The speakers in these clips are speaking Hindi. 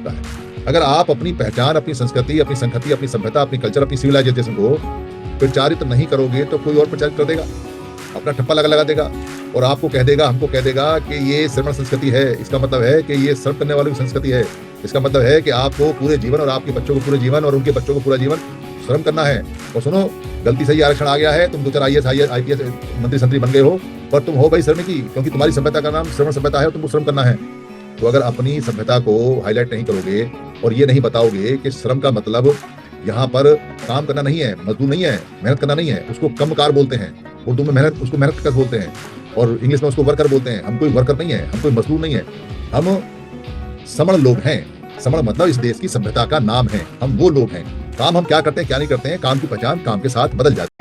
होता है। अगर आप अपनी पहचान, अपनी संस्कृति, अपनी संहति, अपनी सभ्यता, अपनी कल्चर, अपनी सिविलाइजेशन को प्रचारित नहीं करोगे तो कोई और प्रचारित कर देगा, अपना ठप्पा लगा देगा और आपको कह देगा, हमको कह देगा कि ये श्रमण संस्कृति है। इसका मतलब है कि ये श्रम करने वालों की संस्कृति है। इसका मतलब है कि आपको पूरे जीवन और आपके बच्चों को पूरे जीवन और उनके बच्चों को पूरा जीवन श्रम करना है। और सुनो, गलती से ही आरक्षण आ गया है, तुम 2-4 IAS IPS मंत्री संतरी बन गए हो, पर तुम हो भाई श्रमिकी, क्योंकि तुम्हारी सभ्यता का नाम श्रमण सभ्यता है और तुमको श्रम करना है। तो अगर अपनी सभ्यता को हाईलाइट नहीं करोगे और ये नहीं बताओगे कि श्रम का मतलब यहाँ पर काम करना नहीं है, मजदूर नहीं है, मेहनत करना नहीं है, उसको कमकार बोलते हैं। उर्दू में मेहनत, उसको मेहनत कश बोलते हैं और इंग्लिश में उसको वर्कर बोलते हैं। हम कोई वर्कर नहीं है, हम कोई मजदूर नहीं है, हम समण लोग हैं। समण मतलब इस देश की सभ्यता का नाम है। हम वो लोग हैं। काम हम क्या करते हैं, क्या नहीं करते हैं, काम की पहचान काम के साथ बदल जाती है।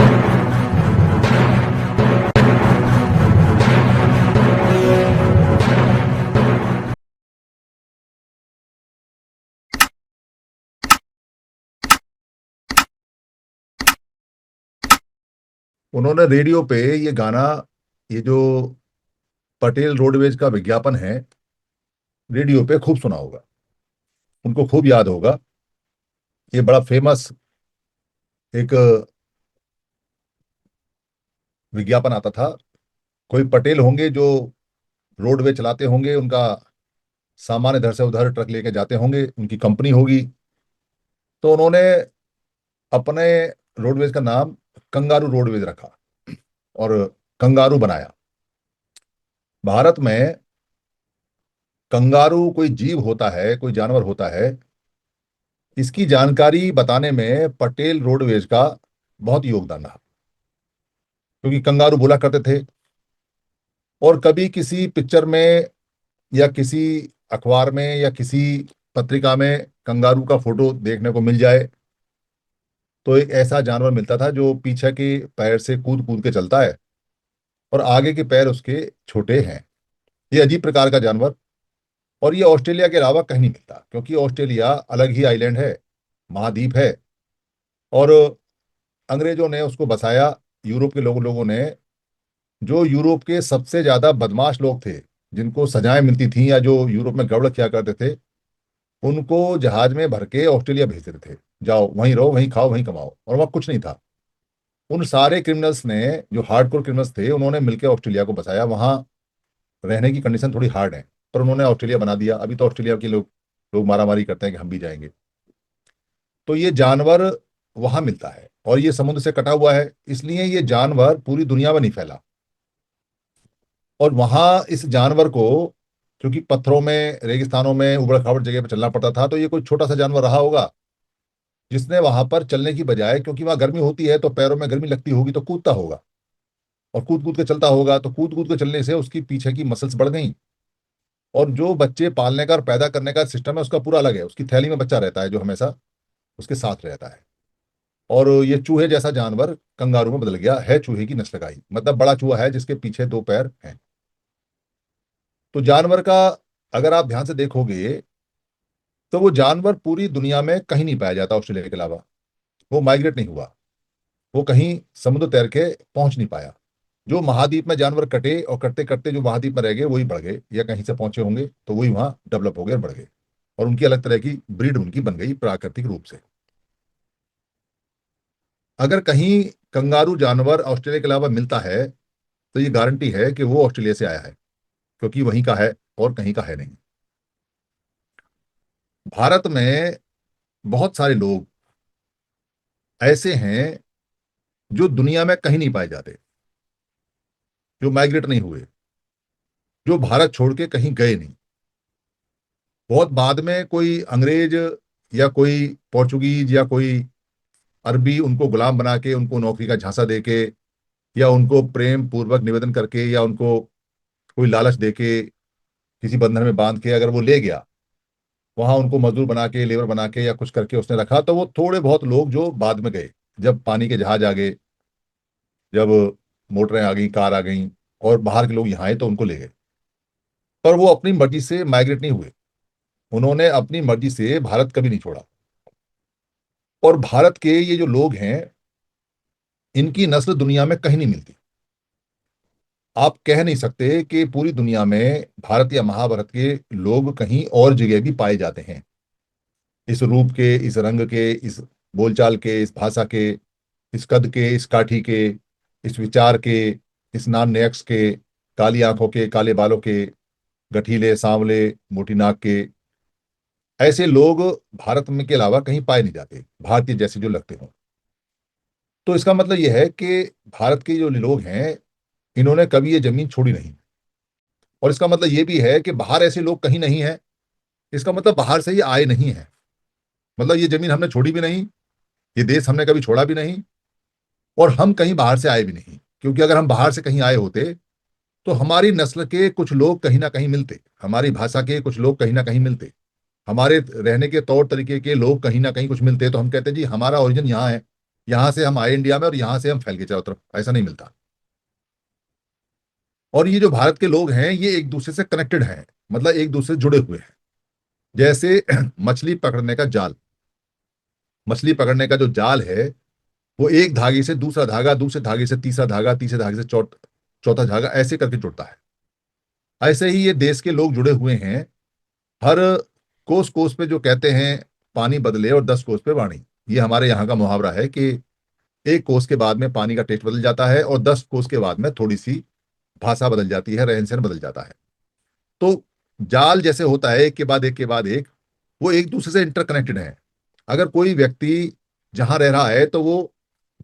उन्होंने रेडियो पे ये गाना, ये जो पटेल रोडवेज का विज्ञापन है, रेडियो पे खूब सुना होगा, उनको खूब याद होगा। ये बड़ा फेमस एक विज्ञापन आता था। कोई पटेल होंगे जो रोडवे चलाते होंगे, उनका सामान इधर से उधर ट्रक लेके जाते होंगे, उनकी कंपनी होगी। तो उन्होंने अपने रोडवेज का नाम कंगारू रोडवेज रखा और कंगारू बनाया। भारत में कंगारू कोई जीव होता है, कोई जानवर होता है, इसकी जानकारी बताने में पटेल रोडवेज का बहुत योगदान रहा। क्योंकि कंगारू बोला करते थे और कभी किसी पिक्चर में या किसी अखबार में या किसी पत्रिका में कंगारू का फोटो देखने को मिल जाए तो एक ऐसा जानवर मिलता था जो पीछे के पैर से कूद कूद के चलता है और आगे के पैर उसके छोटे हैं। ये अजीब प्रकार का जानवर, और ये ऑस्ट्रेलिया के अलावा कहीं नहीं मिलता, क्योंकि ऑस्ट्रेलिया अलग ही आइलैंड है, महाद्वीप है। और अंग्रेजों ने उसको बसाया, यूरोप के लोगों ने, जो यूरोप के सबसे ज्यादा बदमाश लोग थे, जिनको सजाएं मिलती थी या जो यूरोप में गड़बड़ किया करते थे, उनको जहाज में भर के ऑस्ट्रेलिया भेज देते थे। जाओ वहीं रहो, वहीं खाओ, वहीं कमाओ, और वहाँ कुछ नहीं था। उन सारे क्रिमिनल्स ने, जो हार्डकोर क्रिमिनल्स थे, उन्होंने मिलकर ऑस्ट्रेलिया को बसाया। वहाँ रहने की कंडीशन थोड़ी हार्ड है, पर उन्होंने ऑस्ट्रेलिया बना दिया। अभी तो ऑस्ट्रेलिया के लोग लोग मारामारी करते हैं कि हम भी जाएंगे। तो ये जानवर वहां मिलता है और ये समुद्र से कटा हुआ है, इसलिए ये जानवर पूरी दुनिया में नहीं फैला। और वहां इस जानवर को, क्योंकि पत्थरों में, रेगिस्तानों में, उबड़ खाबड़ जगह पर चलना पड़ता था, तो ये कोई छोटा सा जानवर रहा होगा जिसने वहां पर चलने की बजाय, क्योंकि वहां गर्मी होती है तो पैरों में गर्मी लगती होगी, तो कूदता होगा और कूद कूद के चलता होगा। तो कूद कूद के चलने से उसकी पीछे की मसल्स बढ़ गई। और जो बच्चे पालने का और पैदा करने का सिस्टम है उसका पूरा अलग है। उसकी थैली में बच्चा रहता है जो हमेशा उसके साथ रहता है। और ये चूहे जैसा जानवर कंगारू में बदल गया है। चूहे की नस्ल का ही मतलब बड़ा चूहा है जिसके पीछे 2 पैर हैं। तो जानवर का अगर आप ध्यान से देखोगे तो वो जानवर पूरी दुनिया में कहीं नहीं पाया जाता ऑस्ट्रेलिया के अलावा। वो माइग्रेट नहीं हुआ, वो कहीं समुद्र तैर के पहुंच नहीं पाया। जो महाद्वीप में जानवर कटे और कटते कटते जो महाद्वीप में रह गए वही बढ़ गए, या कहीं से पहुंचे होंगे तो वही वहां डेवलप हो गए और बढ़ गए, और उनकी अलग तरह की ब्रीड उनकी बन गई प्राकृतिक रूप से। अगर कहीं कंगारू जानवर ऑस्ट्रेलिया के अलावा मिलता है तो ये गारंटी है कि वो ऑस्ट्रेलिया से आया है, क्योंकि वहीं का है और कहीं का है नहीं। भारत में बहुत सारे लोग ऐसे हैं जो दुनिया में कहीं नहीं पाए जाते, जो माइग्रेट नहीं हुए, जो भारत छोड़ के कहीं गए नहीं। बहुत बाद में कोई अंग्रेज या कोई पोर्चुगीज या कोई अरबी उनको गुलाम बना के, उनको नौकरी का झांसा दे के, या उनको प्रेम पूर्वक निवेदन करके, या उनको कोई लालच दे के किसी बंधन में बांध के अगर वो ले गया, वहां उनको मजदूर बना के, लेबर बना के या कुछ करके उसने रखा, तो वो थोड़े बहुत लोग जो बाद में गए, जब पानी के जहाज आ गए, जब मोटरें आ गई, कार आ गई और बाहर के लोग यहाँ आए तो उनको ले गए। पर वो अपनी मर्जी से माइग्रेट नहीं हुए, उन्होंने अपनी मर्जी से भारत कभी नहीं छोड़ा। और भारत के ये जो लोग हैं, इनकी नस्ल दुनिया में कहीं नहीं मिलती। आप कह नहीं सकते कि पूरी दुनिया में भारत या महाभारत के लोग कहीं और जगह भी पाए जाते हैं। इस रूप के, इस रंग के, इस बोलचाल के, इस भाषा के, इस कद के, इस काठी के, इस विचार के, इस नाम नेक्स के, काली आंखों के, काले बालों के, गठीले, सांवले, मोटी नाक के, ऐसे लोग भारत में के अलावा कहीं पाए नहीं जाते, भारतीय जैसे जो लगते हों। तो इसका मतलब यह है कि भारत के जो लोग हैं, इन्होंने कभी ये जमीन छोड़ी नहीं। और इसका मतलब ये भी है कि बाहर ऐसे लोग कहीं नहीं है, इसका मतलब बाहर से ये आए नहीं है। मतलब ये जमीन हमने छोड़ी भी नहीं, ये देश हमने कभी छोड़ा भी नहीं, और हम कहीं बाहर से आए भी नहीं। क्योंकि अगर हम बाहर से कहीं आए होते तो हमारी नस्ल के कुछ लोग कहीं ना कहीं मिलते, हमारी भाषा के कुछ लोग कहीं ना कहीं मिलते, हमारे रहने के तौर तरीके के लोग कहीं ना कहीं कुछ मिलते, तो हम कहते हैं जी हमारा ओरिजिन यहाँ है, यहाँ से हम आए इंडिया में और यहाँ से हम फैल गए चारों तरफ। ऐसा नहीं मिलता। और ये जो भारत के लोग हैं ये एक दूसरे से कनेक्टेड हैं, मतलब एक दूसरे से जुड़े हुए हैं। जैसे मछली पकड़ने का जाल, मछली पकड़ने का जो जाल है वो एक धागे से दूसरा धागा, दूसरे धागे से तीसरा धागा, तीसरे धागे से चौथा धागा, ऐसे करके जुड़ता है। ऐसे ही ये देश के लोग जुड़े हुए हैं। हर कोस कोस पे जो कहते हैं पानी बदले और 10 कोस पे वाणी, ये हमारे यहाँ का मुहावरा है कि एक कोस के बाद में पानी का टेस्ट बदल जाता है और 10 कोस के बाद में थोड़ी सी भाषा बदल जाती है, रहन सहन बदल जाता है। तो जाल जैसे होता है एक के बाद एक के बाद एक, वो एक दूसरे से इंटरकनेक्टेड है। अगर कोई व्यक्ति जहां रह रहा है तो वो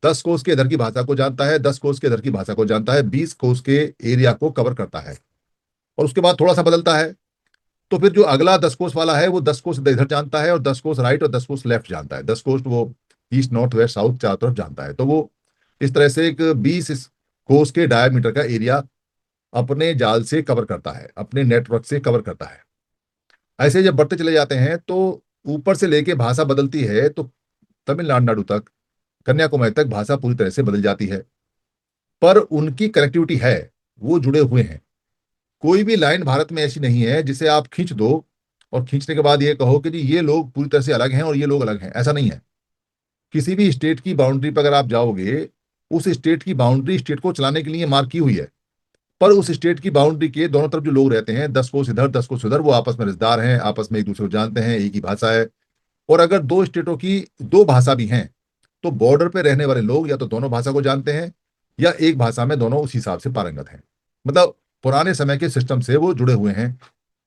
10 कोस के इधर की भाषा को जानता है, 10 कोस के इधर की भाषा को जानता है, 20 कोस के एरिया को कवर करता है, और उसके बाद थोड़ा सा बदलता है। तो फिर जो अगला 10 कोस वाला है वो 10 कोस इधर जानता है और 10 कोस राइट और 10 कोस लेफ्ट जानता है, 10 कोस वो ईस्ट नॉर्थ वेस्ट साउथ चारों तरफ जानता है। तो वो इस तरह से एक 20 कोस के डायमीटर का एरिया अपने जाल से कवर करता है, अपने नेटवर्क से कवर करता है। ऐसे जब बढ़ते चले जाते हैं तो ऊपर से लेके भाषा बदलती है, तो तमिलनाडु तक, कन्याकुमारी तक भाषा पूरी तरह से बदल जाती है। पर उनकी कनेक्टिविटी है, वो जुड़े हुए हैं। कोई भी लाइन भारत में ऐसी नहीं है जिसे आप खींच दो और खींचने के बाद ये कहो कि जी ये लोग पूरी तरह से अलग हैं और ये लोग अलग हैं, ऐसा नहीं है। किसी भी स्टेट की बाउंड्री पर अगर आप जाओगे, उस स्टेट की बाउंड्री स्टेट को चलाने के लिए मार्क की हुई है। पर उस स्टेट की बाउंड्री के दोनों तरफ जो लोग रहते हैं, 10 कोस इधर 10 कोस उधर, वो आपस में रिश्तेदार हैं, आपस में एक दूसरे को जानते हैं, एक ही भाषा है। और अगर दो स्टेटों की दो भाषा भी हैं तो बॉर्डर पे रहने वाले लोग या तो दोनों भाषा को जानते हैं या एक भाषा में दोनों उस हिसाब से पारंगत हैं। मतलब पुराने समय के सिस्टम से वो जुड़े हुए हैं।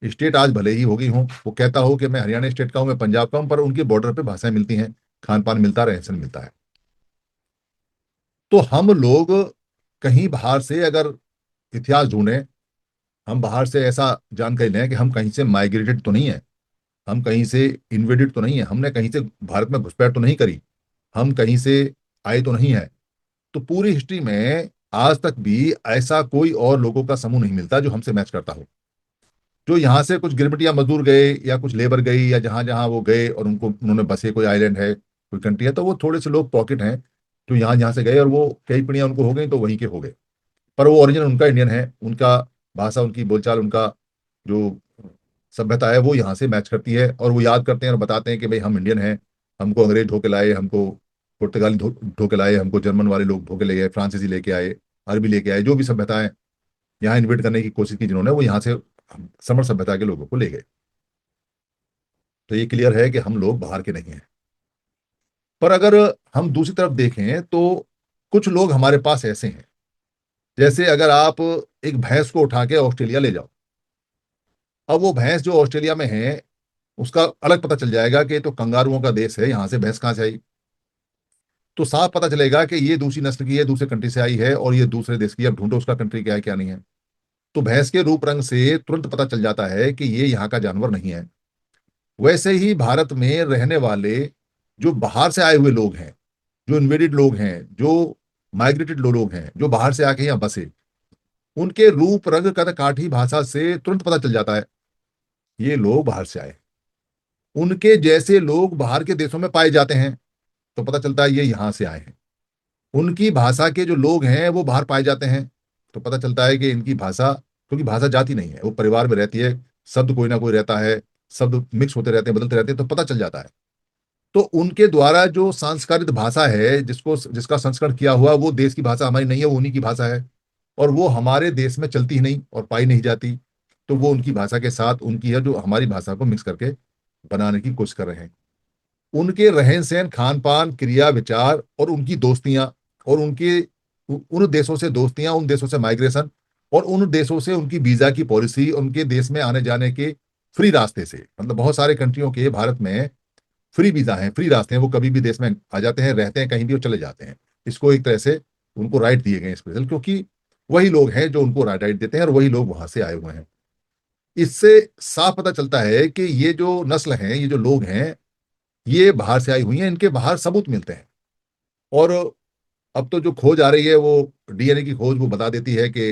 स्टेट आज भले ही होगी हूँ, वो कहता हो कि मैं हरियाणा स्टेट का हूँ, मैं पंजाब का हूँ, पर उनके बॉर्डर पे भाषाएं मिलती हैं, खान पान मिलता है, रहन सहन मिलता है। तो हम लोग कहीं बाहर से अगर इतिहास ढूंढें, हम बाहर से ऐसा जानकारी लें कि हम कहीं से माइग्रेटेड तो नहीं है, हम कहीं से इन्वेडेड तो नहीं है, हमने कहीं से भारत में घुसपैठ तो नहीं करी, हम कहीं से आए तो नहीं है। तो पूरी हिस्ट्री में आज तक भी ऐसा कोई और लोगों का समूह नहीं मिलता जो हमसे मैच करता हो। जो यहाँ से कुछ गिरमिटिया मजदूर गए या कुछ लेबर गई या जहां जहां वो गए और उनको उन्होंने बसे, कोई आइलैंड है, कोई कंट्री है, तो वो थोड़े से लोग पॉकेट हैं जो यहाँ जहां से गए और वो कई पीढ़ियां उनको हो गई तो वहीं के हो गए। पर वो ओरिजिनल उनका इंडियन है, उनका भाषा, उनकी बोलचाल, उनका जो सभ्यता है वो यहाँ से मैच करती है, और वो याद करते हैं और बताते हैं कि भाई हम इंडियन हैं, हमको अंग्रेज ढो के लाए, हमको पुर्तगाली ढो के लाए, हमको जर्मन वाले लोग ढो के ले गए, फ्रांसीसी लेके आए, अरबी लेके आए, जो भी सभ्यताएं यहाँ इन्वेट करने की कोशिश की जिन्होंने, वो यहाँ से समर सभ्यता के लोगों को ले गए। तो ये क्लियर है कि हम लोग बाहर के नहीं हैं। पर अगर हम दूसरी तरफ देखें तो कुछ लोग हमारे पास ऐसे हैं, जैसे अगर आप एक भैंस को उठा के ऑस्ट्रेलिया ले जाओ, अब वो भैंस जो ऑस्ट्रेलिया में है उसका अलग पता चल जाएगा कि ये तो कंगारुओं का देश है, यहाँ से भैंस कहाँ से आई। तो साफ पता चलेगा कि ये दूसरी नस्ल की है, दूसरे कंट्री से आई है और ये दूसरे देश की। अब ढूंढो उसका कंट्री क्या है क्या नहीं है। तो भैंस के रूप रंग से तुरंत पता चल जाता है कि ये यहाँ का जानवर नहीं है। वैसे ही भारत में रहने वाले जो बाहर से आए हुए लोग हैं, जो इन्वेडेड लोग हैं, जो माइग्रेटेड लोग हैं, जो बाहर से आके यहाँ बसे, उनके रूप रंग कद काठी भाषा से तुरंत पता चल जाता है ये लोग बाहर से आए। उनके जैसे लोग बाहर के देशों में पाए जाते हैं तो पता चलता है ये यहाँ से आए हैं। उनकी भाषा के जो लोग हैं वो बाहर पाए जाते हैं तो पता चलता है कि इनकी भाषा, क्योंकि भाषा जाति नहीं है, वो परिवार में रहती है, शब्द कोई ना कोई रहता है, शब्द मिक्स होते रहते हैं, बदलते रहते हैं, तो पता चल जाता है। तो उनके द्वारा जो संस्कारित भाषा है, जिसको जिसका संस्करण किया हुआ, वो देश की भाषा हमारी नहीं है, वो उन्हीं की भाषा है, और वो हमारे देश में चलती ही नहीं और पाई नहीं जाती। तो वो उनकी भाषा के साथ उनकी है जो हमारी भाषा को मिक्स करके बनाने की कोशिश कर रहे हैं। उनके रहन सहन, खान पान, क्रिया विचार और उनकी दोस्तियां और उनके उन देशों से दोस्तियां, उन देशों से माइग्रेशन और उन देशों से उनकी वीजा की पॉलिसी, उनके देश में आने जाने के फ्री रास्ते से, मतलब बहुत सारे कंट्रियों के भारत में फ्री वीजा हैं, फ्री रास्ते हैं, वो कभी भी देश में आ जाते हैं, रहते हैं कहीं भी और चले जाते हैं। इसको एक तरह से उनको राइट दिए गए हैं स्पेशल, क्योंकि वही लोग हैं जो उनको राइट राइट देते हैं और वही लोग वहां से आए हुए हैं। इससे साफ पता चलता है कि ये जो नस्ल हैं, ये जो लोग हैं, ये बाहर से आई हुई हैं, इनके बाहर सबूत मिलते हैं। और अब तो जो खोज आ रही है वो डीएनए की खोज, वो बता देती है कि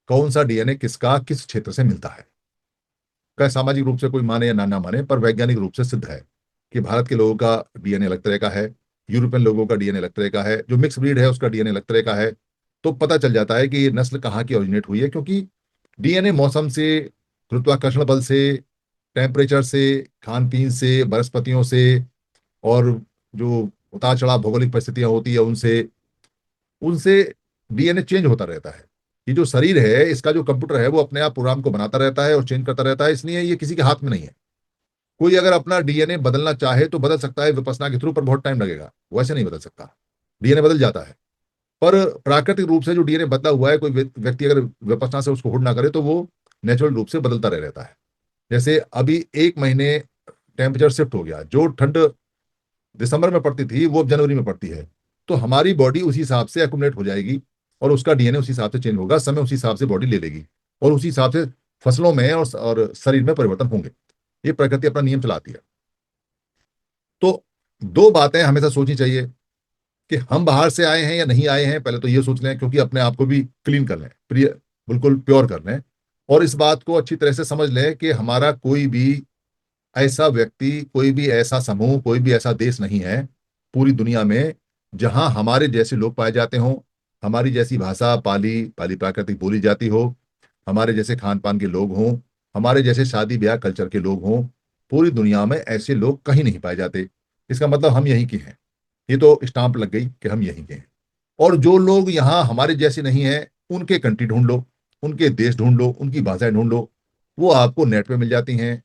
कौन सा डीएनए किसका किस क्षेत्र से मिलता है। क्या सामाजिक रूप से कोई माने या ना माने, पर वैज्ञानिक रूप से सिद्ध है कि भारत के लोगों का डीएनए अलग तरह का है, यूरोपियन लोगों का डीएनए अलग तरह का है, जो मिक्स ब्रीड है उसका डीएनए अलग तरह का है। तो पता चल जाता है कि ये नस्ल कहाँ की ओरिजिनेट हुई है, क्योंकि डीएनए मौसम से, गुरुत्वाकर्षण बल से, टेम्परेचर से, खान पीन से, वनस्पतियों से और जो उतार चढ़ाव भौगोलिक परिस्थितियां होती है उनसे उनसे डीएनए चेंज होता रहता है। ये जो शरीर है, इसका जो कंप्यूटर है वो अपने आप प्रोग्राम को बनाता रहता है और चेंज करता रहता है, इसलिए ये किसी के हाथ में नहीं है। कोई अगर अपना डीएनए बदलना चाहे तो बदल सकता है विपश्यना के थ्रू, पर बहुत टाइम लगेगा, वैसे नहीं बदल सकता। डीएनए बदल जाता है, पर प्राकृतिक रूप से जो डीएनए बदला हुआ है, कोई व्यक्ति अगर विपश्यना से उसको हुड ना करे तो वो नेचुरल रूप से बदलता रह रहता है। जैसे अभी 1 महीने टेम्परेचर शिफ्ट हो गया, जो ठंड दिसंबर में पड़ती थी वो अब जनवरी में पड़ती है, तो हमारी बॉडी उसी हिसाब से एकुमुलेट हो जाएगी और उसका डीएनए उसी हिसाब से चेंज होगा, समय उसी हिसाब से बॉडी ले लेगी और उसी हिसाब से फसलों में और शरीर में परिवर्तन होंगे। ये प्रकृति अपना नियम चलाती है। तो दो बातें हमेशा सोचनी चाहिए कि हम बाहर से आए हैं या नहीं आए हैं, पहले तो ये सोच लें, क्योंकि अपने आप को भी क्लीन कर लें, प्रिय बिल्कुल प्योर कर लें, और इस बात को अच्छी तरह से समझ लें कि हमारा कोई भी ऐसा व्यक्ति, कोई भी ऐसा समूह, कोई भी ऐसा देश नहीं है पूरी दुनिया में जहां हमारे जैसे लोग पाए जाते हों, हमारी जैसी भाषा पाली पाली प्राकृतिक बोली जाती हो, हमारे जैसे खान पान के लोग हों, हमारे जैसे शादी ब्याह कल्चर के लोग हों। पूरी दुनिया में ऐसे लोग कहीं नहीं पाए जाते। इसका मतलब हम यहीं के हैं, ये तो स्टाम्प लग गई कि हम यहीं के हैं। और जो लोग यहाँ हमारे जैसे नहीं हैं, उनके कंट्री ढूंढ लो, उनके देश ढूंढ लो, उनकी भाषाएं ढूंढ लो, वो आपको नेट पे मिल जाती हैं,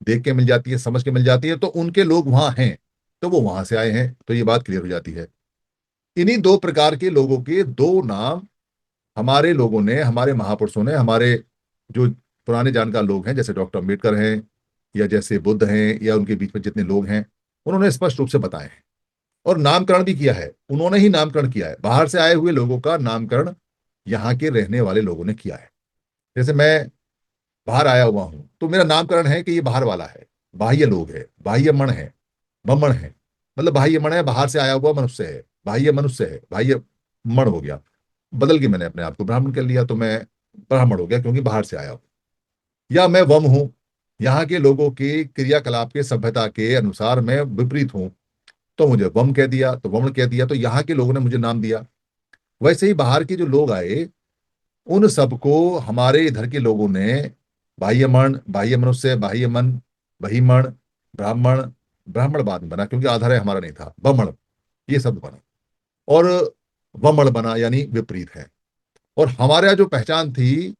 देख के मिल जाती है, समझ के मिल जाती है। तो उनके लोग वहां हैं, तो वो वहां से आए हैं, तो ये बात क्लियर हो जाती है। इन्हीं दो प्रकार के लोगों के दो नाम हमारे लोगों ने, हमारे महापुरुषों ने, हमारे जो पुराने जानकार लोग हैं जैसे डॉक्टर अम्बेडकर हैं या जैसे बुद्ध हैं या उनके बीच में जितने लोग हैं, उन्होंने स्पष्ट रूप से बताए हैं और नामकरण भी किया है। उन्होंने ही नामकरण किया है, बाहर से आए हुए लोगों का नामकरण यहाँ के रहने वाले लोगों ने किया है। जैसे मैं बाहर आया हुआ हूं तो मेरा नामकरण है कि ये बाहर वाला है, बाह्य लोग है, बाह्य मन है, ब्रह्मण है। मतलब बाह्य मन है, बाहर से आया हुआ मनुष्य है, बाह्य मनुष्य है, बाह्य मण हो गया। बदल के मैंने अपने आप को ब्राह्मण कर लिया तो मैं ब्राह्मण हो गया, क्योंकि बाहर से आया हूं। या मैं वम हूं, यहाँ के लोगों के क्रियाकलाप के, सभ्यता के अनुसार मैं विपरीत हूं, तो मुझे वम कह दिया, तो वमन कह दिया, तो यहाँ के लोगों ने मुझे नाम दिया। वैसे ही बाहर के जो लोग आए, उन सबको हमारे इधर के लोगों ने बाह्य मन, बाह्य मनुष्य, बाह्य मन, बहिमण, ब्राह्मण, ब्राह्मण बाद में बना क्योंकि आधार हमारा नहीं था, बमण, ये शब्द बना और वमण बना, यानी विपरीत है। और हमारा जो पहचान थी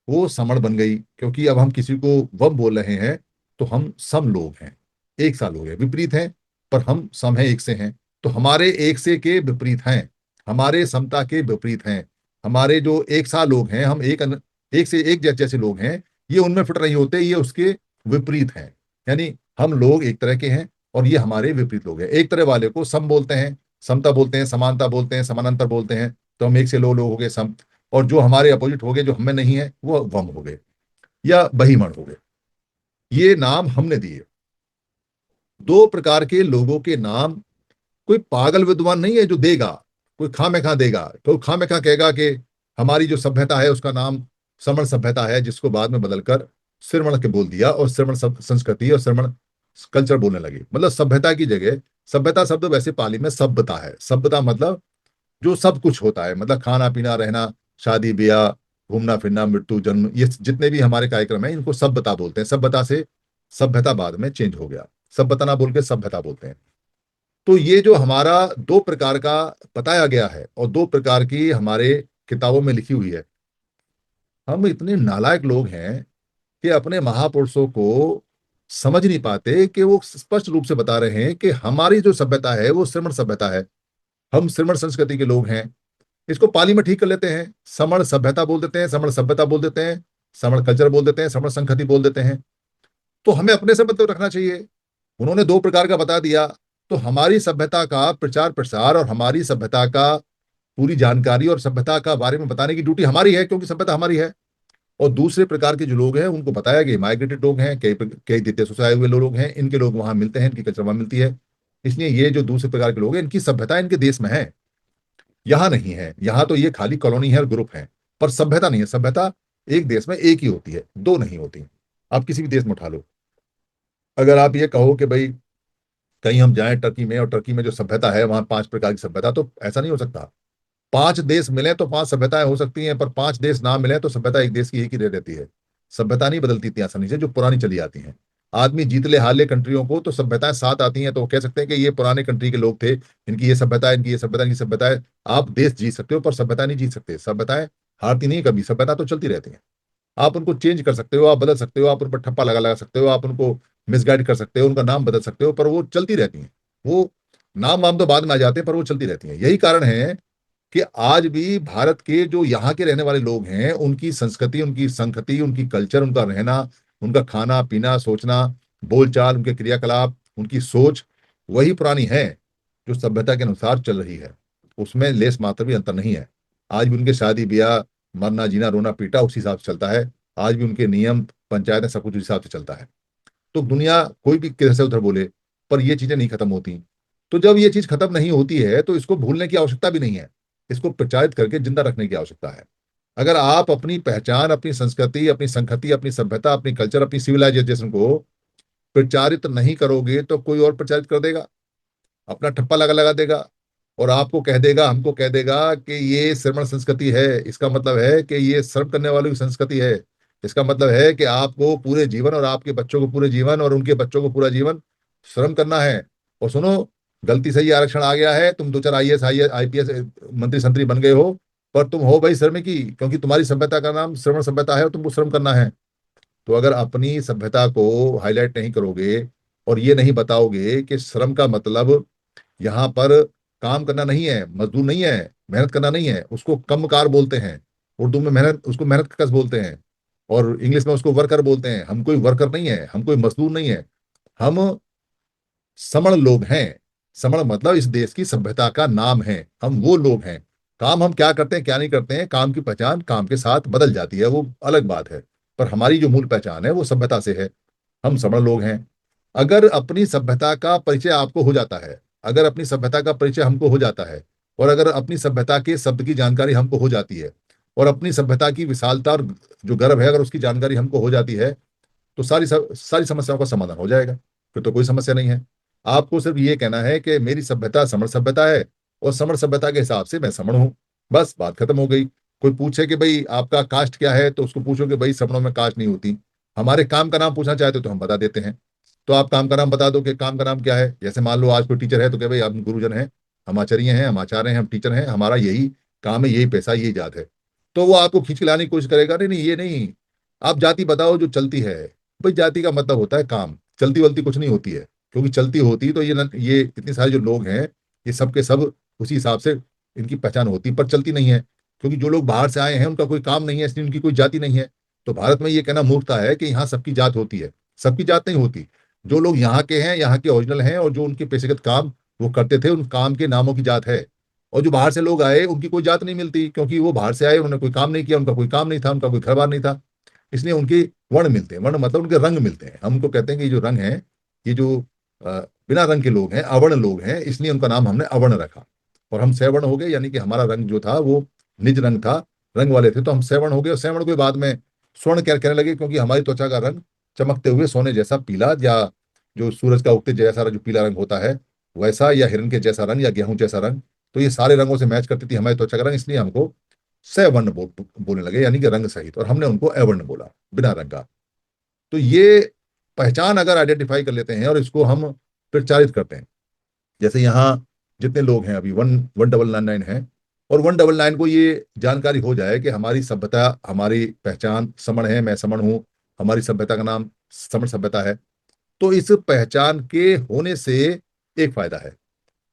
वो समण बन गई, क्योंकि अब हम किसी को वम बोल रहे हैं तो हम सम लोग हैं, एक सा लोग हैं, विपरीत हैं पर हम सम हैं, एक से हैं। तो हमारे एक से के विपरीत हैं, हमारे समता के विपरीत हैं। हमारे जो एक सा लोग हैं, हम एक से एक जैसे लोग हैं, ये उनमें फिट नहीं होते, ये उसके विपरीत हैं। यानी हम लोग एक तरह के हैं और ये हमारे विपरीत लोग हैं। एक तरह वाले को सम बोलते हैं, समता बोलते हैं, समानता बोलते हैं, समानांतर बोलते हैं, तो हम एक से लोग हो गए सम। और जो हमारे अपोजिट हो गए, जो हमें नहीं है, वो वम हो गए या बहिमण हो गए। ये नाम हमने दिए। दो प्रकार के लोगों के नाम कोई पागल विद्वान नहीं है जो देगा, कोई खामे खा देगा, तो खामे खा कहेगा कि हमारी जो सभ्यता है उसका नाम श्रमण सभ्यता है, जिसको बाद में बदलकर श्रमण के बोल दिया और श्रमण संस्कृति और श्रमण कल्चर बोलने लगे। मतलब सभ्यता की जगह, सभ्यता शब्द वैसे पाली में सभ्यता है, सभ्यता मतलब जो सब कुछ होता है, मतलब खाना पीना, रहना, शादी ब्याह, घूमना फिरना, मृत्यु जन्म, ये जितने भी हमारे कार्यक्रम है इनको सभ्यता बोलते हैं। सभ्यता से सभ्यता बाद में चेंज हो गया, सभ्यता ना बोल के सभ्यता बोलते हैं। तो ये जो हमारा दो प्रकार का बताया गया है और दो प्रकार की हमारे किताबों में लिखी हुई है, हम इतने नालायक लोग हैं कि अपने महापुरुषों को समझ नहीं पाते कि वो स्पष्ट रूप से बता रहे हैं कि हमारी जो सभ्यता है वो श्रमण सभ्यता है, हम श्रमण संस्कृति के लोग हैं। इसको पाली में ठीक कर लेते हैं, समण सभ्यता बोल देते हैं, समण सभ्यता बोल देते हैं, समण कल्चर बोल देते हैं, समण संस्कृति बोल देते हैं। तो हमें अपने से मतलब रखना चाहिए। उन्होंने दो प्रकार का बता दिया। तो हमारी सभ्यता का प्रचार प्रसार और हमारी सभ्यता का पूरी जानकारी और सभ्यता का बारे में बताने की ड्यूटी हमारी है, क्योंकि सभ्यता हमारी है। और दूसरे प्रकार के जो लोग हैं उनको बताया कि माइग्रेटेड लोग हैं, कई कई देशों से आए हुए लोग हैं, इनके लोग वहां मिलते हैं, इनकी कल्चर वहां मिलती है। इसलिए ये जो दूसरे प्रकार के लोग हैं इनकी सभ्यता इनके देश में है, यहाँ नहीं है। यहाँ तो ये खाली कॉलोनी है और ग्रुप है, पर सभ्यता नहीं है। सभ्यता एक देश में एक ही होती है, दो नहीं होती। आप किसी भी देश में उठा लो, अगर आप ये कहो कि भाई कहीं हम जाएं टर्की में, और टर्की में जो सभ्यता है वहां पांच प्रकार की सभ्यता, तो ऐसा नहीं हो सकता। पांच देश मिले तो पांच सभ्यताएं हो सकती हैं, पर पांच देश ना मिले तो सभ्यता एक देश की एक ही रह रहती है। सभ्यता नहीं बदलती इतनी आसानी से, जो पुरानी चली आती हैं। आदमी जीत ले हार ले कंट्रियों को, तो सभ्यताएं साथ आती हैं, तो वो कह सकते हैं कि ये पुराने कंट्री के लोग थे, इनकी ये सभ्यता है, इनकी ये सभ्यता, इनकी सभ्यता है। आप देश जीत सकते हो पर सभ्यता नहीं जीत सकते। सभ्यताएं हारती नहीं कभी, सभ्यता तो चलती रहती है। आप उनको चेंज कर सकते हो, आप बदल सकते हो, आप उन पर ठप्पा लगा लगा सकते हो, आप उनको मिसगाइड कर सकते हो, उनका नाम बदल सकते हो, पर वो चलती रहती हैं। वो नाम वाम तो बाद में आ जाते हैं, पर वो चलती रहती हैं। यही कारण है कि आज भी भारत के जो यहाँ के रहने वाले लोग हैं, उनकी संस्कृति, उनकी संस्कृति, उनकी कल्चर, उनका रहना, उनका खाना पीना, सोचना, बोलचाल, उनके क्रियाकलाप, उनकी सोच वही पुरानी है जो सभ्यता के अनुसार चल रही है। उसमें लेस मात्र भी अंतर नहीं है। आज भी उनके शादी ब्याह, मरना जीना रोना पीटा उसी हिसाब से चलता है। आज भी उनके नियम पंचायतें सब कुछ उस हिसाब से चलता है। तो दुनिया कोई भी कैसे उधर बोले, पर ये चीजें नहीं खत्म होती। तो जब ये चीज खत्म नहीं होती है तो इसको भूलने की आवश्यकता भी नहीं है, इसको प्रचारित करके जिंदा रखने की आवश्यकता है। अगर आप अपनी पहचान, अपनी संस्कृति, अपनी संहति, अपनी सभ्यता, अपनी कल्चर, अपनी सिविलाइजेशन को प्रचारित नहीं करोगे तो कोई और प्रचारित कर देगा, अपना ठप्पा लगा लगा देगा, और आपको कह देगा, हमको कह देगा कि ये श्रमण संस्कृति है। इसका मतलब है कि ये श्रम करने वालों की संस्कृति है। इसका मतलब है कि आपको पूरे जीवन, और आपके बच्चों को पूरे जीवन, और उनके बच्चों को पूरा जीवन श्रम करना है। और सुनो, गलती से ही आरक्षण आ गया है, तुम दो चार आईएएस आईपीएस मंत्री संतरी बन गए हो, पर तुम हो भाई श्रमिकी, क्योंकि तुम्हारी सभ्यता का नाम श्रमण सभ्यता है और तुमको श्रम करना है। तो अगर अपनी सभ्यता को हाईलाइट नहीं करोगे और ये नहीं बताओगे कि श्रम का मतलब यहाँ पर काम करना नहीं है, मजदूर नहीं है, मेहनत करना नहीं है, उसको कमकार बोलते हैं। उर्दू में मेहनत, उसको मेहनत कश बोलते हैं, और इंग्लिश में उसको वर्कर बोलते हैं। हम कोई वर्कर नहीं है, हम कोई मजदूर नहीं है, हम समण लोग हैं। समण मतलब इस देश की सभ्यता का नाम है। हम वो लोग हैं। काम हम क्या करते हैं क्या नहीं करते हैं, काम की पहचान काम के साथ बदल जाती है, वो अलग बात है। पर हमारी जो मूल पहचान है वो सभ्यता से है। हम समण लोग हैं। अगर अपनी सभ्यता का परिचय आपको हो जाता है, अगर अपनी सभ्यता का परिचय हमको हो जाता है, और अगर अपनी सभ्यता के शब्द की जानकारी हमको हो जाती है, और अपनी सभ्यता की विशालता और जो गर्व है अगर उसकी जानकारी हमको हो जाती है, तो सारी समस्याओं का समाधान हो जाएगा। फिर तो कोई समस्या नहीं है। आपको सिर्फ ये कहना है कि मेरी सभ्यता समण सभ्यता है, और समण सभ्यता के हिसाब से मैं समण हूँ। बस बात खत्म हो गई। कोई पूछे कि भाई आपका कास्ट क्या है, तो उसको पूछो कि भाई समणों में कास्ट नहीं होती। हमारे काम का नाम पूछना चाहते हो तो हम बता देते हैं। तो आप काम का नाम बता दो कि काम का नाम क्या है। जैसे मान लो आज कोई टीचर है तो क्या भाई हम गुरुजन हैं, हम आचार्य हैं, हम आचार्य हैं, हम टीचर हैं, हमारा यही काम है, यही पैसा, यही जात है। तो वो आपको खींच के लाने की कोशिश करेगा, नहीं नहीं ये नहीं, आप जाति बताओ जो चलती है। भाई जाति का मतलब होता है काम, चलती वलती कुछ नहीं होती है। क्योंकि चलती होती तो ये इतने सारे जो लोग हैं, ये सब के सब उसी हिसाब से इनकी पहचान होती, पर चलती नहीं है। क्योंकि जो लोग बाहर से आए हैं उनका कोई काम नहीं है, इसलिए उनकी कोई जाति नहीं है। तो भारत में ये कहना मूर्खता है कि यहाँ सबकी जात होती है। सबकी जात नहीं होती। जो लोग यहाँ के हैं, यहाँ के ओरिजिनल हैं, और जो उनके पेशेगत काम वो करते थे, उन काम के नामों की जात है। और जो बाहर से लोग आए उनकी कोई जात नहीं मिलती, क्योंकि वो बाहर से आए, उन्होंने कोई काम नहीं किया, उनका कोई काम नहीं था, उनका कोई घर बार नहीं था। इसलिए उनके वर्ण मिलते हैं। वर्ण मतलब उनके रंग मिलते हैं। हम उनको कहते हैं कि ये जो रंग है, ये जो बिना रंग के लोग हैं, अवर्ण लोग हैं, इसलिए उनका नाम हमने अवर्ण रखा। और हम सवर्ण हो गए, यानी कि हमारा रंग जो था वो निज रंग था, रंग वाले थे, तो हम सवर्ण हो गए। और सवर्ण को बाद में स्वर्ण क्या कहने लगे, क्योंकि हमारी त्वचा का रंग चमकते हुए सोने जैसा पीला, या जो सूरज का उगते जैसा जो पीला रंग होता है वैसा, या हिरण के जैसा रंग, या गेहूं जैसा रंग। तो ये सारे रंगों से मैच करती थी हमारी त्वचा का रंग, इसलिए हमको सवर्ण बोलने लगे, यानी कि रंग सहित, और हमने उनको अवर्ण बोला, बिना रंग का। तो ये पहचान अगर आइडेंटिफाई कर लेते हैं और इसको हम प्रचारित करते हैं, जैसे यहाँ जितने लोग हैं अभी 11999 है, और 199 को ये जानकारी हो जाए कि हमारी सभ्यता, हमारी पहचान समण है, मैं समण हूँ, हमारी सभ्यता का नाम समण सभ्यता है, तो इस पहचान के होने से एक फायदा है।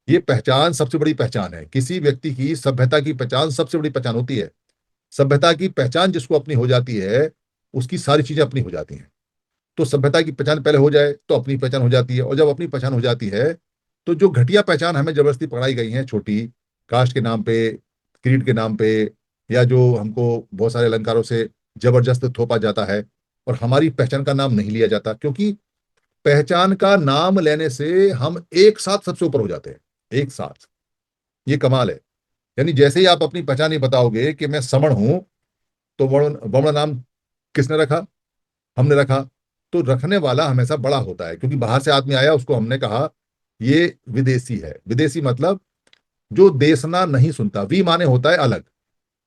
ये पहचान सबसे बड़ी पहचान है। किसी व्यक्ति की सभ्यता की पहचान सबसे बड़ी पहचान होती है। सभ्यता की पहचान जिसको अपनी हो जाती है, उसकी सारी चीजें अपनी हो जाती हैं। तो सभ्यता की पहचान पहले हो जाए तो अपनी पहचान हो जाती है, और जब अपनी पहचान हो जाती है तो जो घटिया पहचान हमें जबरदस्ती पकड़ाई गई है, छोटी कास्ट के नाम पे, क्रीड के नाम पे, या जो हमको बहुत सारे अलंकारों से जबरदस्त थोपा जाता है और हमारी पहचान का नाम नहीं लिया जाता, क्योंकि पहचान का नाम लेने से हम एक साथ सबसे ऊपर हो जाते हैं। एक साथ, ये कमाल है। यानी जैसे ही आप अपनी पहचान ही बताओगे कि मैं समण हूं, तो वर्ण वर्ण नाम किसने रखा? हमने रखा। तो रखने वाला हमेशा बड़ा होता है, क्योंकि बाहर से आदमी आया, उसको हमने कहा ये विदेशी है। विदेशी मतलब जो देशना नहीं सुनता। वी माने होता है अलग।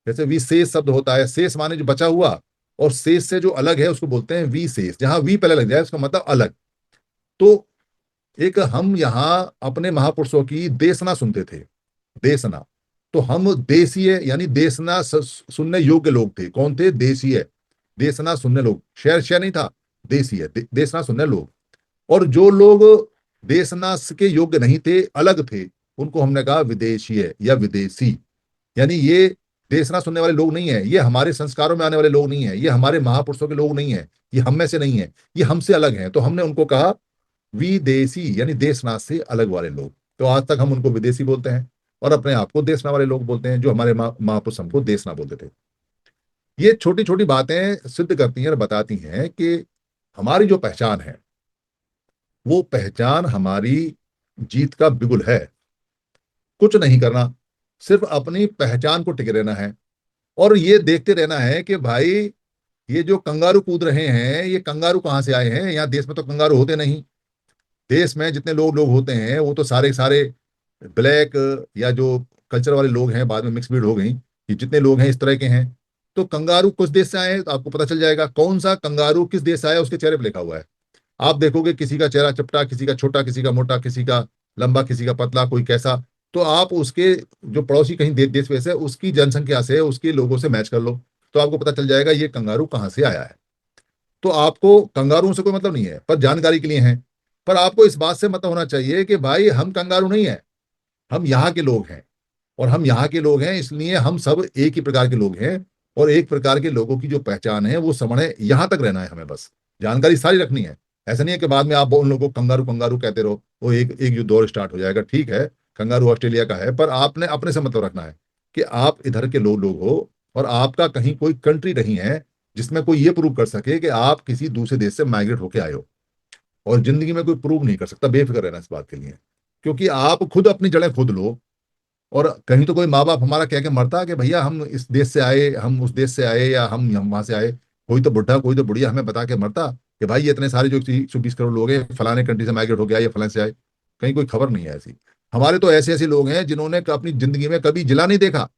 जैसे विशेष शब्द होता है, शेष माने जो बचा हुआ, और शेष से जो अलग है उसको बोलते हैं विशेष। जहां वी पहले लग जाए उसका मतलब अलग। तो एक हम यहाँ अपने महापुरुषों की देशना सुनते थे। देशना, तो हम देशीय यानी देशना सुनने योग्य लोग थे। कौन थे? देशीय, देशना सुनने लोग। शेर शेर नहीं था, देशीय देशना सुनने लोग। और जो लोग देशना के योग्य नहीं थे, अलग थे, उनको हमने कहा विदेशीय या विदेशी। यानी ये देशना सुनने वाले लोग नहीं है, ये हमारे संस्कारों में आने वाले लोग नहीं है, ये हमारे महापुरुषों के लोग नहीं है, ये हम में से नहीं है, ये हमसे अलग हैं। तो हमने उनको कहा विदेशी, यानी देशना से अलग वाले लोग। तो आज तक हम उनको विदेशी बोलते हैं, और अपने आप को देशना वाले लोग बोलते हैं, जो हमारे महापुरुष हमको देशना बोलते थे। ये छोटी छोटी बातें सिद्ध करती हैं और बताती हैं कि हमारी जो पहचान है, वो पहचान हमारी जीत का बिगुल है। कुछ नहीं करना, सिर्फ अपनी पहचान को टिके रहना है, और ये देखते रहना है कि भाई ये जो कंगारू कूद रहे हैं, ये कंगारू कहाँ से आए हैं? यहाँ देश में तो कंगारू होते नहीं। देश में जितने लोग लोग होते हैं वो तो सारे सारे ब्लैक, या जो कल्चर वाले लोग हैं, बाद में मिक्स ब्रीड हो गई, ये जितने लोग हैं इस तरह के हैं। तो कंगारू किस देश से आए हैं तो आपको पता चल जाएगा कौन सा कंगारू किस देश से आया, उसके चेहरे पर लिखा हुआ है। आप देखोगे किसी का चेहरा चपटा, किसी का छोटा, किसी का मोटा, किसी का लंबा, किसी का पतला, कोई कैसा। तो आप उसके जो पड़ोसी कहीं देश वैसे है, उसकी जनसंख्या से, उसके लोगों से मैच कर लो, तो आपको पता चल जाएगा ये कंगारू कहाँ से आया है। तो आपको कंगारुओं से कोई मतलब नहीं है, पर जानकारी के लिए है। पर आपको इस बात से मतलब होना चाहिए कि भाई हम कंगारू नहीं है, हम यहाँ के लोग हैं। और हम यहाँ के लोग हैं, इसलिए हम सब एक ही प्रकार के लोग हैं। और एक प्रकार के लोगों की जो पहचान है वो समझ है, यहाँ तक रहना है हमें, बस जानकारी सारी रखनी है। ऐसा नहीं है कि बाद में आप उन लोगों को कंगारू कंगारू कहते रहो, वो एक एक जो दौर स्टार्ट हो जाएगा। ठीक है, कंगारू ऑस्ट्रेलिया का है, पर आपने अपने से मतलब रखना है कि आप इधर के लोग हो, और आपका कहीं कोई कंट्री नहीं है जिसमें कोई ये प्रूव कर सके कि आप किसी दूसरे देश से माइग्रेट होके आए हो। और जिंदगी में कोई प्रूव नहीं कर सकता, बेफिक्र रहना इस बात के लिए। क्योंकि आप खुद अपनी जड़ें खुद लो। और कहीं तो कोई माँ बाप हमारा कह के मरता कि भैया हम इस देश से आए, हम उस देश से आए, या हम वहां से आए। कोई तो बुढ़ा, कोई तो बुढ़िया हमें बता के मरता कि भाई ये इतने सारे जो 120 करोड़ लोग हैं फलाने कंट्री से माइग्रेट हो गया, या फलाने से आए। कहीं कोई खबर नहीं है ऐसी। हमारे तो ऐसे ऐसे लोग हैं जिन्होंने अपनी जिंदगी में कभी जिला नहीं देखा।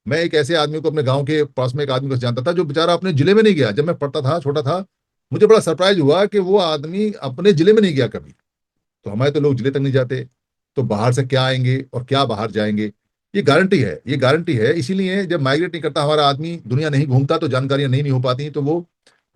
मैं एक ऐसे आदमी को अपने गांव के पास में एक आदमी को जानता था, जो बेचारा अपने जिले में नहीं गया। जब मैं पढ़ता था, छोटा था, मुझे बड़ा सरप्राइज हुआ कि वो आदमी अपने जिले में नहीं गया कभी। तो हमारे तो लोग जिले तक नहीं जाते, तो बाहर से क्या आएंगे और क्या बाहर जाएंगे? ये गारंटी है, ये गारंटी है। इसीलिए जब माइग्रेट नहीं करता हमारा आदमी, दुनिया नहीं घूमता, तो जानकारियां नहीं हो पाती, तो वो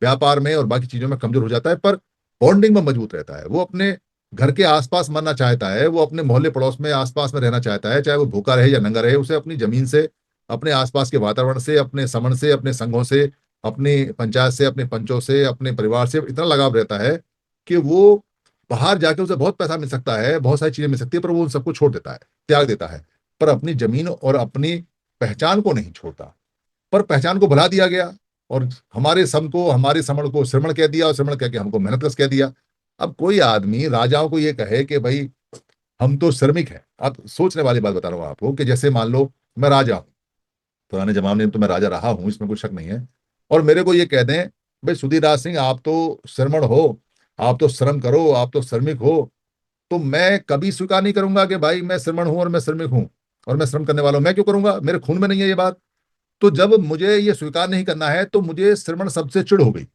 व्यापार में और बाकी चीजों में कमजोर हो जाता है। पर बॉन्डिंग में मजबूत रहता है। वो अपने घर के आसपास मरना चाहता है, वो अपने मोहल्ले पड़ोस में आसपास में रहना चाहता है, चाहे वो भूखा रहे या नंगा रहे। उसे अपनी जमीन से, अपने आसपास के वातावरण से, अपने समण से, अपने संघों से, अपनी पंचायत से, अपने पंचों से, अपने परिवार से इतना लगाव रहता है कि वो बाहर जाके उसे बहुत पैसा मिल सकता है, बहुत सारी चीजें मिल सकती है, पर वो उन सबको छोड़ देता है, त्याग देता है। पर अपनी जमीन और अपनी पहचान को नहीं छोड़ता। पर पहचान को भुला दिया गया, और हमारे सम को, हमारे समण को श्रमण कह दिया, और श्रमण कह के हमको मेहनतकश कह दिया। अब कोई आदमी राजाओं को ये कहे कि भाई हम तो श्रमिक हैं। आप सोचने वाली बात बता रहा हूँ आपको, कि जैसे मान लो मैं राजा हूँ, पुराने जमाने में तो मैं राजा रहा हूँ, इसमें कोई शक नहीं है। और मेरे को ये कह दें, भाई सुधीराज सिंह आप तो श्रमण हो, आप तो श्रम करो, आप तो श्रमिक हो, तो मैं कभी स्वीकार नहीं करूंगा कि भाई मैं श्रमण हूं और मैं श्रमिक हूं, और मैं श्रम करने वाला हूं। मैं क्यों करूंगा? मेरे खून में नहीं है ये बात। तो जब मुझे ये स्वीकार नहीं करना है, तो मुझे श्रमण शब्द से चिढ़ हो गई,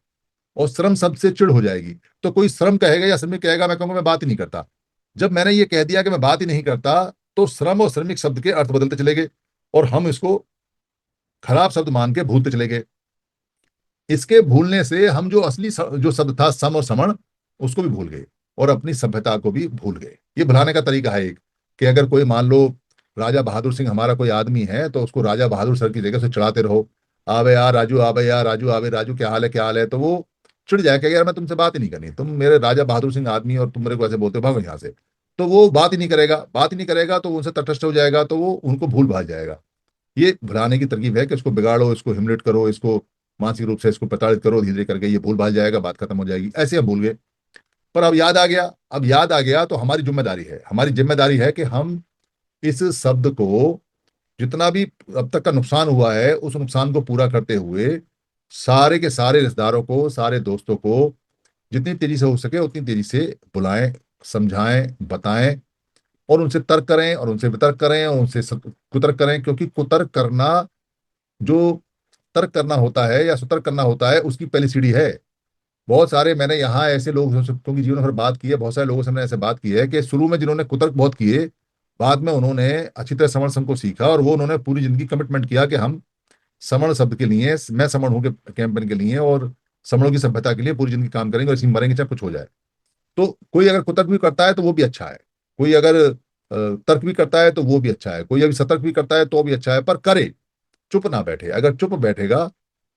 और श्रम शब्द से चिढ़ हो जाएगी। तो कोई श्रम कहेगा या श्रमिक कहेगा, मैं कहूंगा मैं बात ही नहीं करता। जब मैंने ये कह दिया कि मैं बात ही नहीं करता, तो श्रम और श्रमिक शब्द के अर्थ बदलते चले गए, और हम इसको खराब शब्द मान के भूलते चले गए। इसके भूलने से हम जो असली जो शब्द था सम और समण, उसको भी भूल गए और अपनी सभ्यता को भी भूल गए। ये भुलाने का तरीका है एक, कि अगर कोई मान लो राजा बहादुर सिंह हमारा कोई आदमी है, तो उसको राजा बहादुर सर की जगह से चढ़ाते रहो, आवे यार राजू, आवे यार राजू, आवे राजू, क्या हाल है क्या हाल है, तो वो चिढ़ जाएगा कि यार मैं तुमसे बात ही नहीं करनी, तुम मेरे राजा बहादुर सिंह आदमी और तुम मेरे को ऐसे बोलते हो, भागो यहाँ से। तो वो बात ही नहीं करेगा, बात ही नहीं करेगा, तो वो उनसे तटस्थ हो जाएगा, तो वो उनको भूल भाल जाएगा। ये भुलाने की तरकीब है कि इसको बिगाड़ो, इसको हिमलेट करो, इसको मानसिक रूप से इसको प्रताड़ित करो, धीरे धीरे करके ये भूल भाल जाएगा, बात खत्म हो जाएगी। ऐसे हम भूल गए। पर अब याद आ गया, अब याद आ गया तो हमारी जिम्मेदारी है, हमारी जिम्मेदारी है कि हम इस शब्द को, जितना भी अब तक का नुकसान हुआ है, उस नुकसान को पूरा करते हुए सारे के सारे रिश्तेदारों को, सारे दोस्तों को जितनी तेजी से हो सके उतनी तेजी से बुलाएं, समझाएं, बताएं, और उनसे तर्क करें, और उनसे वितर्क करें, और उनसे कुतर्क करें, क्योंकि कुतर्क करना, जो तर्क करना होता है या सुतर्क करना होता है, उसकी पहली सीढ़ी है। बहुत सारे मैंने यहाँ ऐसे लोग क्योंकि जीवन भर बात की है, बहुत सारे लोगों से मैंने ऐसे बात की है कि शुरू में जिन्होंने कुतर्क बहुत किए, बाद में उन्होंने अच्छी तरह समण संघ को सीखा, और वो उन्होंने पूरी जिंदगी कमिटमेंट किया कि हम समण शब्द के लिए, मैं समण हूँ के कैंपेन के लिए, और समणों की सभ्यता के लिए पूरी जिंदगी काम करेंगे, और इसी में मरेंगे चाहे कुछ हो जाए। तो कोई अगर कुतर्क भी करता है तो वो भी अच्छा है, कोई अगर तर्क भी करता है तो वो भी अच्छा है, कोई अभी सतर्क भी करता है तो भी अच्छा है, पर करे, चुप ना बैठे। अगर चुप बैठेगा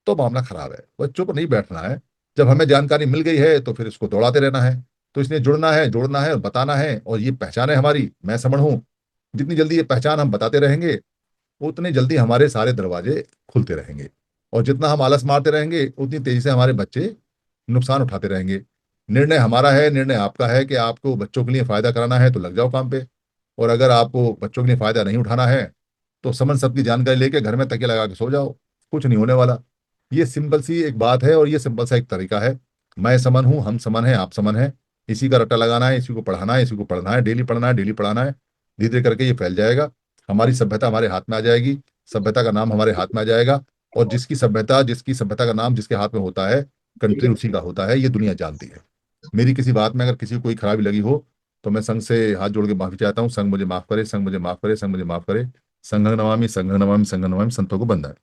तो मामला खराब है, बस चुप नहीं बैठना है। जब हमें जानकारी मिल गई है तो फिर इसको दौड़ाते रहना है। तो इसलिए जुड़ना है, जोड़ना है और बताना है, और ये पहचान है हमारी, मैं समण हूँ। जितनी जल्दी ये पहचान हम बताते रहेंगे, उतनी जल्दी हमारे सारे दरवाजे खुलते रहेंगे। और जितना हम आलस मारते रहेंगे, उतनी तेजी से हमारे बच्चे नुकसान उठाते रहेंगे। निर्णय हमारा है, निर्णय आपका है कि आपको बच्चों के लिए फायदा कराना है तो लग जाओ काम पे, और अगर आपको बच्चों के लिए फायदा नहीं उठाना है तो समन सबकी जानकारी लेके घर में तकिया लगा के सो जाओ, कुछ नहीं होने वाला। ये सिंपल सी एक बात है, और ये सिंपल सा एक तरीका है। मैं समन हूँ, हम समन हैं, आप समन हैं, इसी का रट्टा लगाना है, इसी को पढ़ाना है, इसी को पढ़ना है, डेली पढ़ना है, डेली पढ़ाना है। धीरे धीरे करके ये फैल जाएगा, हमारी सभ्यता हमारे हाथ में आ जाएगी, सभ्यता का नाम हमारे हाथ में आ जाएगा। और जिसकी सभ्यता का नाम जिसके हाथ में होता है, कंट्री उसी का होता है, ये दुनिया जानती है। मेरी किसी बात में अगर किसी को कोई खराबी लगी हो, तो मैं संघ से हाथ जोड़ के माफी चाहता हूँ। संघ मुझे माफ करे, संघ मुझे माफ करे, संघ मुझे माफ करे। संघ नमामि, संघ नमामि, संघ नमामि, संतों को बंदा है।